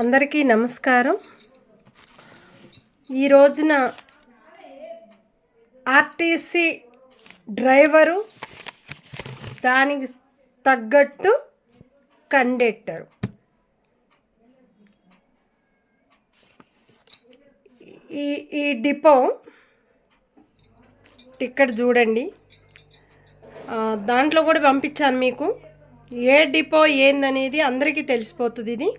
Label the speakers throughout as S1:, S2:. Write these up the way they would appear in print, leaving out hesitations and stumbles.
S1: అందరికీ నమస్కారం. ఈ రోజున ఆర్టీసీ డ్రైవరు, దానికి తగ్గట్టు కండక్టరు, ఈ డిపో టికెట్ చూడండి. దాంట్లో కూడా పంపించాను మీకు. ఏ డిపో ఏందనేది అందరికీ తెలిసిపోతుంది. ఇది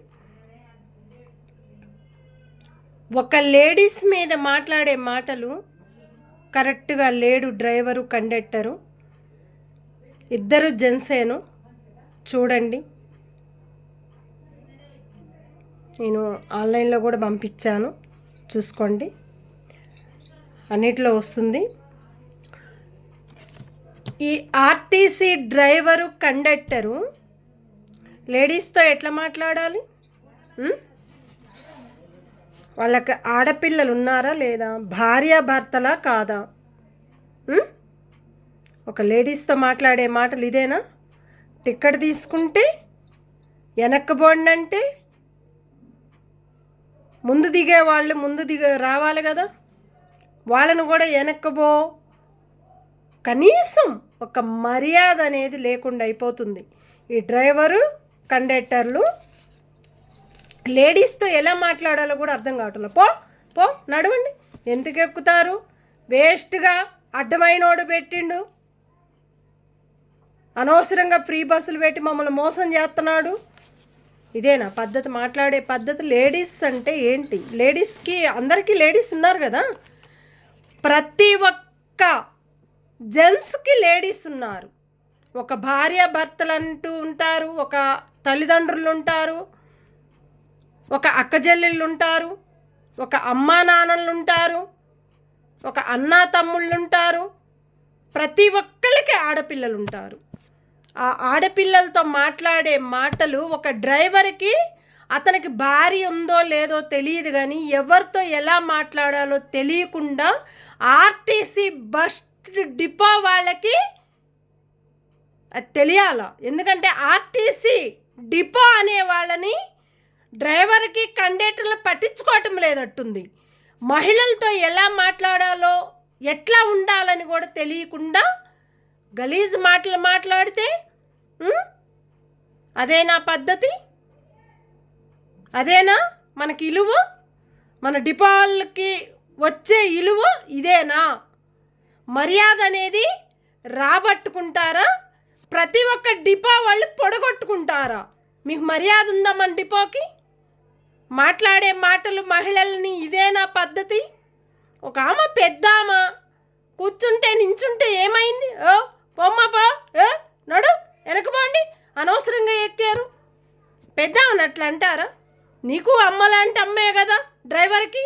S1: ఒక లేడీస్ మీద మాట్లాడే మాటలు కరెక్ట్గా లేడు డ్రైవరు, కండక్టరు. ఇద్దరు జెంట్సేను. చూడండి, నేను ఆన్లైన్లో కూడా పంపించాను, చూసుకోండి, అన్నిట్లో వస్తుంది. ఈ ఆర్టీసీ డ్రైవరు, కండక్టరు లేడీస్తో ఎట్లా మాట్లాడాలి? వాళ్ళకి ఆడపిల్లలు ఉన్నారా లేదా? భార్యాభర్తలా కాదా? ఒక లేడీస్తో మాట్లాడే మాటలు ఇదేనా? టికెట్ తీసుకుంటే వెనక్కబోండి అంటే ముందు దిగే వాళ్ళు ముందు రావాలి కదా, వాళ్ళను కూడా వెనక్కబో. కనీసం ఒక మర్యాద అనేది లేకుండా అయిపోతుంది. ఈ డ్రైవరు, కండక్టర్లు లేడీస్తో ఎలా మాట్లాడాలో కూడా అర్థం కావట్లేదు. పో పో నడవండి, ఎందుకు ఎక్కుతారు? వేస్ట్గా అడ్డమైనోడు పెట్టిండు, అనవసరంగా ఫ్రీ బస్సులు పెట్టి మమ్మల్ని మోసం చేస్తున్నాడు. ఇదేనా పద్ధతి? మాట్లాడే పద్ధతి? లేడీస్ అంటే ఏంటి? లేడీస్కి, అందరికీ లేడీస్ ఉన్నారు కదా, ప్రతి ఒక్క జెంట్స్కి లేడీస్ ఉన్నారు. ఒక భార్య భర్తలు అంటూ ఉంటారు, ఒక తల్లిదండ్రులు ఉంటారు, ఒక అక్కజెల్లెళ్ళు ఉంటారు, ఒక అమ్మా నాన్నలు ఉంటారు, ఒక అన్నా తమ్ముళ్ళు ఉంటారు. ప్రతి ఒక్కరికి ఆడపిల్లలు ఉంటారు. ఆ ఆడపిల్లలతో మాట్లాడే మాటలు ఒక డ్రైవర్కి, అతనికి భార్య ఉందో లేదో తెలియదు కానీ ఎవరితో ఎలా మాట్లాడాలో తెలియకుండా ఆర్టీసీ బస్ డిపో వాళ్ళకి అది తెలియాల. ఎందుకంటే ఆర్టీసీ డిపో అనే వాళ్ళని డ్రైవర్కి, కండక్టర్లు పట్టించుకోవటం లేదట్టుంది. మహిళలతో ఎలా మాట్లాడాలో, ఎట్లా ఉండాలని కూడా తెలియకుండా గలీజ్ మాటలు మాట్లాడితే అదేనా పద్ధతి? అదేనా మనకి ఇలువ? మన డిపోలకి వచ్చే ఇలువ ఇదేనా? మర్యాద అనేది రాబట్టుకుంటారా? ప్రతి ఒక్క డిపో వాళ్ళు పొడగొట్టుకుంటారా? మీకు మర్యాద ఉందా మన డిపోకి? మాట్లాడే మాటలు మహిళల్ని ఇదేనా పద్ధతి? ఒక ఆమె పెద్దామ కూర్చుంటే నించుంటే ఏమైంది? ఓ పొమ్మ పో, నడు వెనకపోండి, అనవసరంగా ఎక్కారు. పెద్దామని అట్లా అంటారా? నీకు అమ్మలాంటి అమ్మే కదా డ్రైవర్కి,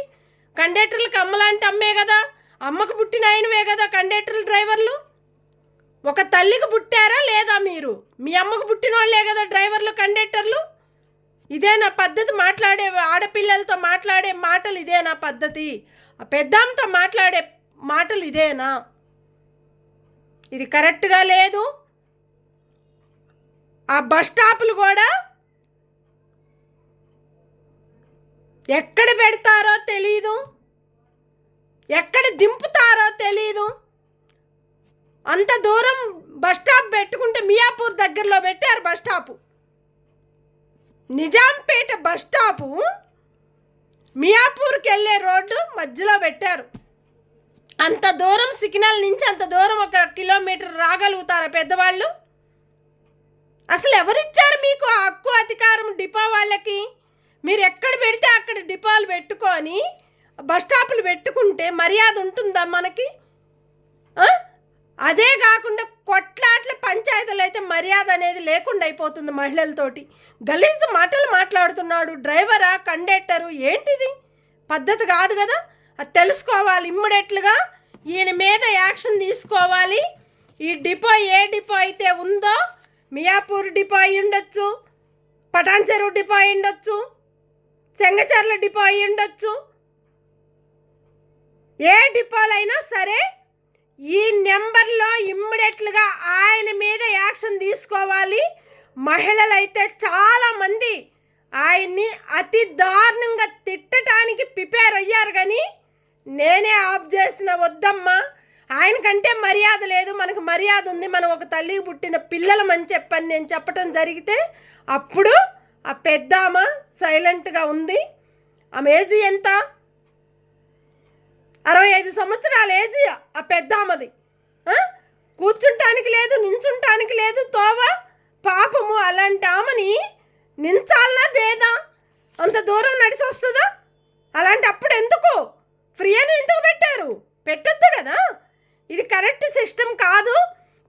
S1: కండక్టర్లకి అమ్మలాంటి అమ్మే కదా, అమ్మకు పుట్టిన ఆయనవే కదా కండక్టర్లు, డ్రైవర్లు. ఒక తల్లికి పుట్టారా లేదా మీరు? మీ అమ్మకు పుట్టిన వాళ్ళే కదా డ్రైవర్లు, కండక్టర్లు. ఇదేనా పద్ధతి? మాట్లాడే ఆడపిల్లలతో మాట్లాడే మాటలు ఇదేనా పద్ధతి? ఆ పెద్దాంతో మాట్లాడే మాటలు ఇదేనా? ఇది కరెక్ట్గా లేదు. ఆ బస్ స్టాపులు కూడా ఎక్కడ పెడతారో తెలీదు, ఎక్కడ దింపుతారో తెలీదు. అంత దూరం బస్ స్టాప్ పెట్టుకుంటే మియాపూర్ దగ్గరలో పెట్టారు bus stop. Nizampet bus stop మియాపూర్కి వెళ్ళే రోడ్డు మధ్యలో పెట్టారు. అంత దూరం సిగ్నల్ నుంచి అంత దూరం 1 కిలోమీటర్ రాగలుగుతారా పెద్దవాళ్ళు? అసలు ఎవరిచ్చారు మీకు ఆ హక్కు, అధికారం డిపో వాళ్ళకి? మీరు ఎక్కడ పెడితే అక్కడ డిపోలు పెట్టుకొని బస్ స్టాపులు పెట్టుకుంటే మర్యాద ఉంటుందా మనకి? అదే కాకుండా కొట్లాట్ల పంచాయతీలు అయితే మర్యాద అనేది లేకుండా అయిపోతుంది. మహిళలతోటి గలీజ్ మాటలు మాట్లాడుతున్నాడు డ్రైవరా, కండక్టరు. ఏంటిది? పద్ధతి కాదు కదా. అది తెలుసుకోవాలి ఇమ్మీడియట్లుగా. ఈయన మీద యాక్షన్ తీసుకోవాలి. ఈ డిపో ఏ డిపో అయితే ఉందో, మియాపూర్ డిపో అయి ఉండొచ్చు, పటాన్ చెరువు డిపో అయి ఉండొచ్చు, చెంగచర్ల డిపో అయి ఉండొచ్చు, ఏ డిపోలైనా సరే ఈ నెంబర్లో ఇమ్మీడియట్లుగా ఆయన మీద యాక్షన్ తీసుకోవాలి. మహిళలైతే చాలామంది ఆయన్ని అతి దారుణంగా తిట్టడానికి ప్రిపేర్ అయ్యారు. కానీ నేనే ఆఫ్ చేసిన, వద్దమ్మా, ఆయనకంటే మర్యాద లేదు, మనకు మర్యాద ఉంది, మనం ఒక తల్లికి పుట్టిన పిల్లలమని చెప్పని నేను చెప్పటం జరిగితే అప్పుడు ఆ పెద్దామ సైలెంట్గా ఉంది. ఆమె ఏజీ ఎంత? 65 సంవత్సరాల ఏజీ ఆ పెద్దామది. కూర్చుంటానికి లేదు, నించుంటానికి లేదు తోవ. పాపము అలాంటి ఆమెని నించాలనా దేదా? అంత దూరం నడిచి వస్తుందా? అలాంటి అప్పుడు ఎందుకు ఫ్రీ అని ఎందుకు పెట్టారు? పెట్టొద్దు కదా. ఇది కరెక్ట్ సిస్టమ్ కాదు.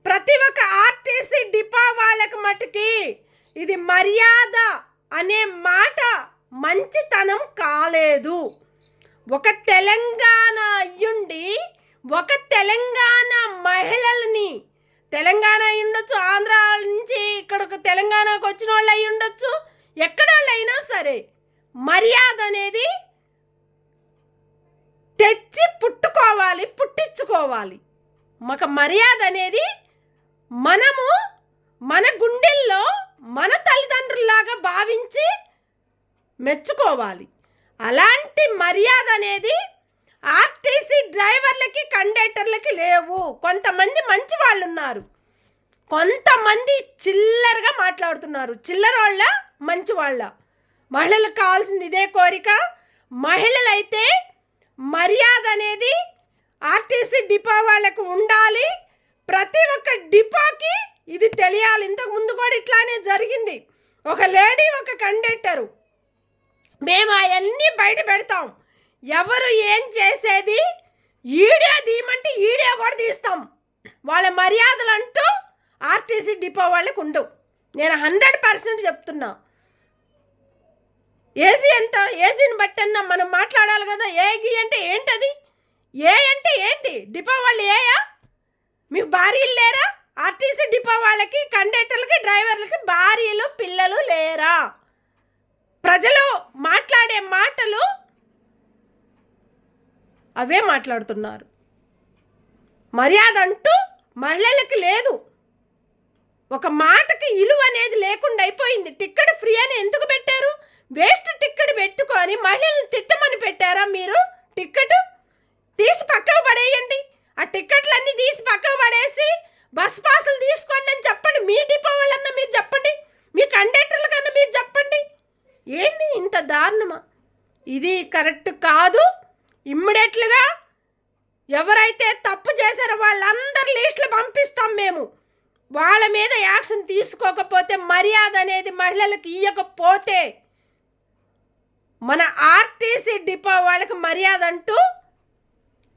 S1: ప్రతి ఒక్క ఆర్టీసీ డిపో వాళ్ళకి మటుకి ఇది మర్యాద అనే మాట మంచితనం కాలేదు. ఒక తెలంగాణ అయ్యుండి ఒక తెలంగాణ మహిళల్ని, తెలంగాణ అయి ఉండొచ్చు, ఆంధ్ర నుంచి ఇక్కడికి తెలంగాణకు వచ్చిన వాళ్ళు అయి ఉండొచ్చు, ఎక్కడ వాళ్ళు అయినా సరే మర్యాద అనేది తెచ్చి పుట్టించుకోవాలి. మాకు మర్యాద అనేది మనము మన గుండెల్లో మన తల్లిదండ్రుల్లాగా భావించి మెచ్చుకోవాలి. అలాంటి మర్యాద అనేది ఆర్టీసీ డ్రైవర్లకి, కండక్టర్లకి లేవు. కొంతమంది మంచి వాళ్ళు ఉన్నారు, కొంతమంది చిల్లరగా మాట్లాడుతున్నారు. చిల్లర వాళ్ళ, మంచి వాళ్ళ? మహిళలకు కావాల్సింది ఇదే కోరిక. మహిళలైతే మర్యాద అనేది ఆర్టీసీ డిపో వాళ్ళకు ఉండాలి. ప్రతి ఒక్క డిపోకి ఇది తెలియాలి. ఇంతకుముందు కూడా ఇట్లానే జరిగింది. ఒక లేడీ, ఒక కండక్టరు, మేము అవన్నీ బయట పెడతాం. ఎవరు ఏం చేసేది ఈడియో తీయమంటే ఈడియో కూడా తీస్తాం. వాళ్ళ మర్యాదలు అంటూ ఆర్టీసీ డిపో వాళ్ళకు ఉండవు. నేను 100% చెప్తున్నా. ఏజీ ఎంత? ఏజీని బట్టన్నా మనం మాట్లాడాలి కదా. ఏగి అంటే ఏంటది? ఏ అంటే ఏంటి? డిపో వాళ్ళు ఏయా? మీకు భార్యలు లేరా? ఆర్టీసీ డిపో వాళ్ళకి, కండక్టర్లకి, డ్రైవర్లకి భార్యలు, పిల్లలు లేరా? ప్రజలు మాట్లాడే మాటలు అవే మాట్లాడుతున్నారు. మర్యాద అంటూ మహిళలకు లేదు. ఒక మాటకి ఇలువ అనేది లేకుండా అయిపోయింది. టికెట్ ఫ్రీ అని ఎందుకు పెట్టారు? వేస్ట్ టికెట్ పెట్టుకొని మహిళలను తిట్టమని పెట్టారా మీరు? టికెట్ తీసి పక్కకు పడేయండి. ఆ టికెట్లన్నీ తీసి పక్కకు పడేసి బస్ పాసులు తీసుకోండి అని చెప్పండి. మీ డిపో వాళ్ళన్నా మీరు చెప్పండి, మీ కండక్టర్ల కన్నా మీరు చెప్పండి. ఏంది ఇంత దారుణమా? ఇది కరెక్ట్ కాదు. ఇమ్మీడియట్లుగా ఎవరైతే తప్పు చేశారో వాళ్ళందరి లిస్టులు పంపిస్తాం మేము. వాళ్ళ మీద యాక్షన్ తీసుకోకపోతే, మర్యాద అనేది మహిళలకు ఇవ్వకపోతే, మన ఆర్టీసీ డిపో వాళ్ళకి మర్యాద అంటూ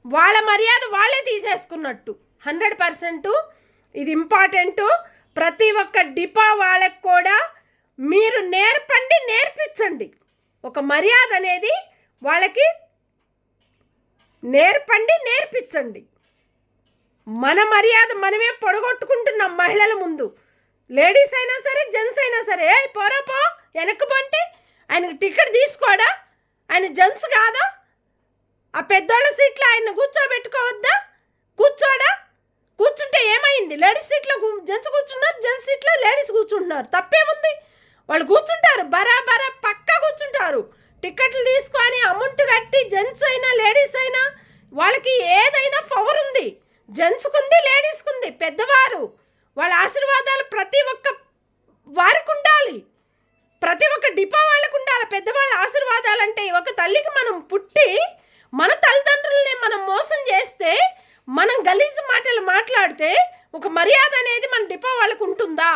S1: వాళ్ళ మర్యాద వాళ్ళే తీసేసుకున్నట్టు. 100% ఇది ఇంపార్టెంటు. ప్రతి ఒక్క డిపో వాళ్ళకి కూడా మీరు నేర్పించండి. ఒక మర్యాద అనేది వాళ్ళకి నేర్పించండి. మన మర్యాద మనమే పొడగొట్టుకుంటున్నాం మహిళల ముందు. లేడీస్ అయినా సరే, జెంట్స్ అయినా సరే. పోరా పో, వెనక్కు పంటే ఆయనకు టికెట్ తీసుకోడా? ఆయన జెంట్స్ కాదా? ఆ పెద్దోళ్ళ సీట్లో ఆయన కూర్చోబెట్టుకోవద్దా? కూర్చోడా? కూర్చుంటే ఏమైంది? లేడీస్ సీట్లో జెంట్స్ కూర్చున్నారు, జెంట్స్ సీట్లో లేడీస్ కూర్చుంటున్నారు. తప్పేముంది? వాళ్ళు కూర్చుంటారు, బరాబరా పక్కా కూర్చుంటారు. టికెట్లు తీసుకొని అమౌంట్ కట్టి, జెంట్స్ అయినా లేడీస్ అయినా వాళ్ళకి ఏదైనా పవర్ ఉంది. జెంట్స్కి ఉంది, లేడీస్కి ఉంది. పెద్దవారు వాళ్ళ ఆశీర్వాదాలు ప్రతి ఒక్క వారికి ఉండాలి. ప్రతి ఒక్క డిపో వాళ్ళకు ఉండాలి. పెద్దవాళ్ళ ఆశీర్వాదాలు అంటే, ఒక తల్లికి మనం పుట్టి మన తల్లిదండ్రులని మనం మోసం చేస్తే, మనం గలీజు మాటలు మాట్లాడితే ఒక మర్యాద అనేది మన డిపో వాళ్ళకు ఉంటుందా?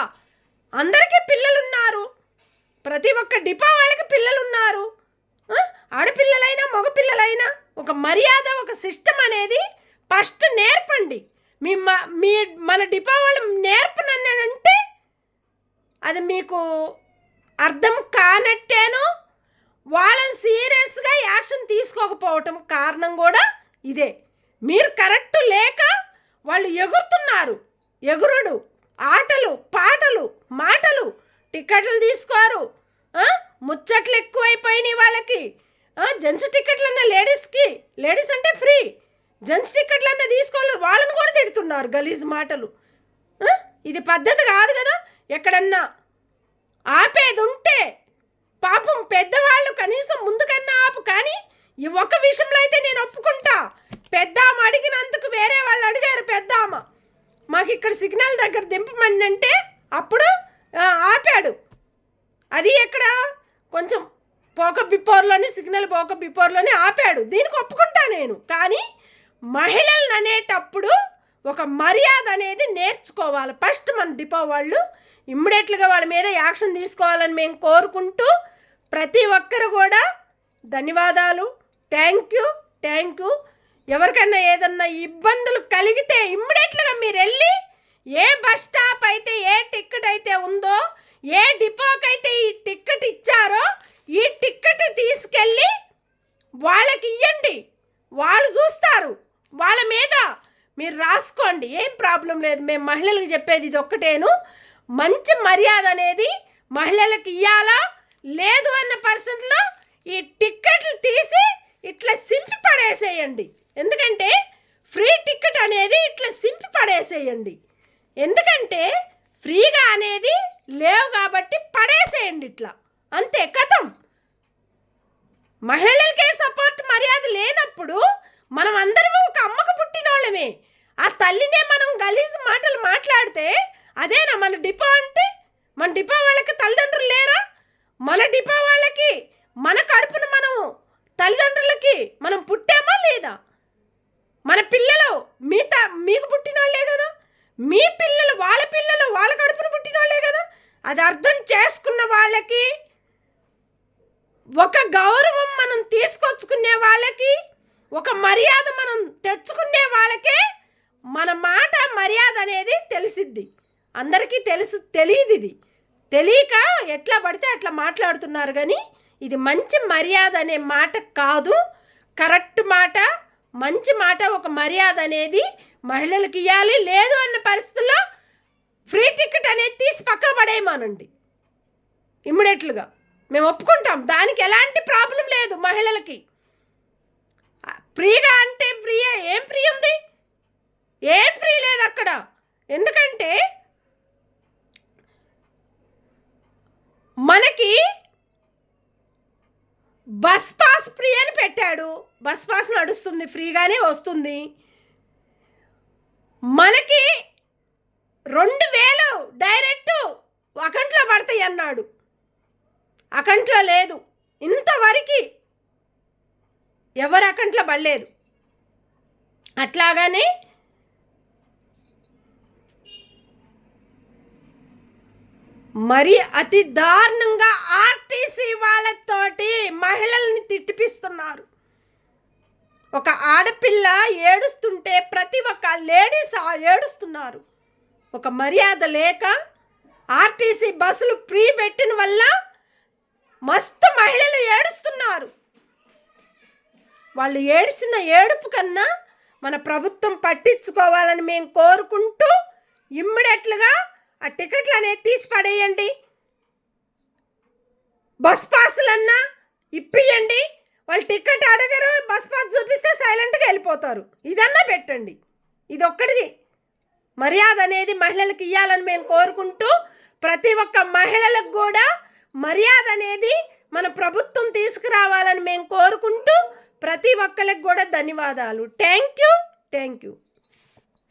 S1: అందరికీ పిల్లలున్నారు. ప్రతి ఒక్క డిపో వాళ్ళకి పిల్లలున్నారు. ఆడపిల్లలైనా మగపిల్లలైనా ఒక మర్యాద, ఒక సిస్టమ్ అనేది ఫస్ట్ నేర్పండి. మన డిపో వాళ్ళు నేర్పనంటే అది మీకు అర్థం కానట్టేను. వాళ్ళని సీరియస్గా యాక్షన్ తీసుకోకపోవటం కారణం కూడా ఇదే. మీరు కరెక్ట్ లేక వాళ్ళు ఎగురుతున్నారు. ఎగురుడు, ఆటలు, పాటలు, మాటలు, టికెట్లు తీసుకోరు. ముచ్చట్లు ఎక్కువైపోయినాయి వాళ్ళకి. జెంట్స్ టికెట్లన్నా లేడీస్కి, లేడీస్ అంటే ఫ్రీ, జెంట్స్ టికెట్లన్నా తీసుకోవాలి. వాళ్ళని కూడా తిడుతున్నారు గలీజ్ మాటలు. ఇది పద్ధతి కాదు కదా. ఎక్కడన్నా ఆపేది ఉంటే పాపం పెద్దవాళ్ళు ఈ ఒక విషయంలో అయితే నేను ఒప్పుకుంటా. పెద్దామ అడిగినందుకు వేరే వాళ్ళు అడిగారు, పెద్దామ మాకు ఇక్కడ సిగ్నల్ దగ్గర దింపమండి అంటే అప్పుడు ఆపాడు. అది ఎక్కడ కొంచెం సిగ్నల్ పోక బిఫోర్లోనే ఆపాడు. దీనికి ఒప్పుకుంటా నేను. కానీ మహిళలను అనేటప్పుడు ఒక మర్యాద అనేది నేర్చుకోవాలి. ఫస్ట్ మన డిపో వాళ్ళు ఇమ్మీడియట్గా వాళ్ళ మీద యాక్షన్ తీసుకోవాలని మేము కోరుకుంటూ, ప్రతి ఒక్కరు కూడా ధన్యవాదాలు, థ్యాంక్ యూ. ఎవరికైనా ఏదన్నా ఇబ్బందులు కలిగితే ఇమ్మీడియట్గా మీరు వెళ్ళి ఏ బస్ స్టాప్ అయితే ఏ టికెట్ అయితే ఉందో, ఏ డిపోకైతే ఈ టికెట్ ఇచ్చారో ఈ టికెట్ తీసుకెళ్ళి వాళ్ళకి ఇవ్వండి. వాళ్ళు చూస్తారు, వాళ్ళ మీద మీరు రాసుకోండి, ఏం ప్రాబ్లం లేదు. మేము మహిళలకు చెప్పేది ఇది ఒక్కటేను, మంచి మర్యాద అనేది మహిళలకు ఇవ్వాలా లేదు అన్న పర్సెంట్లో ఈ టిక్కెట్లు తీసి ఇట్లా సింపి పడేసేయండి. ఎందుకంటే ఫ్రీ టికెట్ అనేది ఇట్లా సింపి పడేసేయండి. ఎందుకంటే ఫ్రీగా అనేది లేవు కాబట్టి పడేసేయండి ఇట్లా, అంతే కథం. మహిళలకే సపోర్ట్ మర్యాద లేనప్పుడు మనం అందరం ఒక అమ్మకు పుట్టిన వాళ్ళమే. ఆ తల్లినే మనం గలీజ్ మాటలు మాట్లాడితే అదేనా మన డిపో అంటే? మన డిపో వాళ్ళకి తల్లిదండ్రులు లేరా? మన డిపో వాళ్ళకి మన కడుపున మనం తల్లిదండ్రులకి మనం పుట్టామా లేదా? మన పిల్లలు మీకు పుట్టిన వాళ్ళే కదా, మీ పిల్లలు వాళ్ళ కడుపున పుట్టిన వాళ్ళే కదా. అది అర్థం చేసుకున్న వాళ్ళకి, ఒక గౌరవం మనం తీసుకొచ్చుకునే వాళ్ళకి, ఒక మర్యాద మనం తెచ్చుకునే వాళ్ళకే మన మాట మర్యాద అనేది తెలిసిద్ది. అందరికీ తెలియదు. ఇది తెలియక ఎట్లా పడితే అట్లా మాట్లాడుతున్నారు. కానీ ఇది మంచి మర్యాద అనే మాట కాదు, కరెక్ట్ మాట, మంచి మాట. ఒక మర్యాద అనేది మహిళలకు ఇవ్వాలి. లేదు అన్న పరిస్థితుల్లో ఫ్రీ టికెట్ అనేది తీసి పక్క పడేయమానండి ఇమ్మీడియట్లుగా. మేము ఒప్పుకుంటాం, దానికి ఎలాంటి ప్రాబ్లం లేదు. మహిళలకి ఫ్రీగా అంటే ఫ్రీయే, ఏం ఫ్రీ ఉంది? ఏం ఫ్రీ లేదు అక్కడ. ఎందుకంటే మనకి బస్ పాస్ ఫ్రీ అని పెట్టాడు. బస్ పాస్ నడుస్తుంది, ఫ్రీగానే వస్తుంది. మనకి 2000 డైరెక్ట్ అకౌంట్లో పడతాయి అన్నాడు. అకౌంట్లో లేదు, ఇంతవరకు ఎవరి అకౌంట్లో పడలేదు. అట్లాగానే మరి అతి దారుణంగా ఆర్టీసీ వాళ్ళతోటి మహిళల్ని తిట్టిపిస్తున్నారు. ఒక ఆడపిల్ల ఏడుస్తుంటే ప్రతి ఒక్క లేడీస్ ఏడుస్తున్నారు. ఒక మర్యాద లేక ఆర్టీసీ బస్సులు ఫ్రీ పెట్టిన వల్ల మస్తు మహిళలు ఏడుస్తున్నారు. వాళ్ళు ఏడిసిన ఏడుపు కన్నా మన ప్రభుత్వం పట్టించుకోవాలని మేము కోరుకుంటూ ఇమ్మీడియట్లుగా ఆ టికెట్లు అనేది తీసి పడేయండి. బస్ పాసులన్నా ఇప్పియండి. వాళ్ళు టికెట్ అడగరు, బస్ పాస్ చూపిస్తే సైలెంట్గా వెళ్ళిపోతారు. ఇదన్నా పెట్టండి. ఇది ఒక్కటిది మర్యాద అనేది మహిళలకు ఇవ్వాలని మేము కోరుకుంటూ, ప్రతి ఒక్క మహిళలకు కూడా మర్యాద అనేది మన ప్రభుత్వం తీసుకురావాలని మేము కోరుకుంటూ, ప్రతి ఒక్కరికి కూడా ధన్యవాదాలు. Thank you.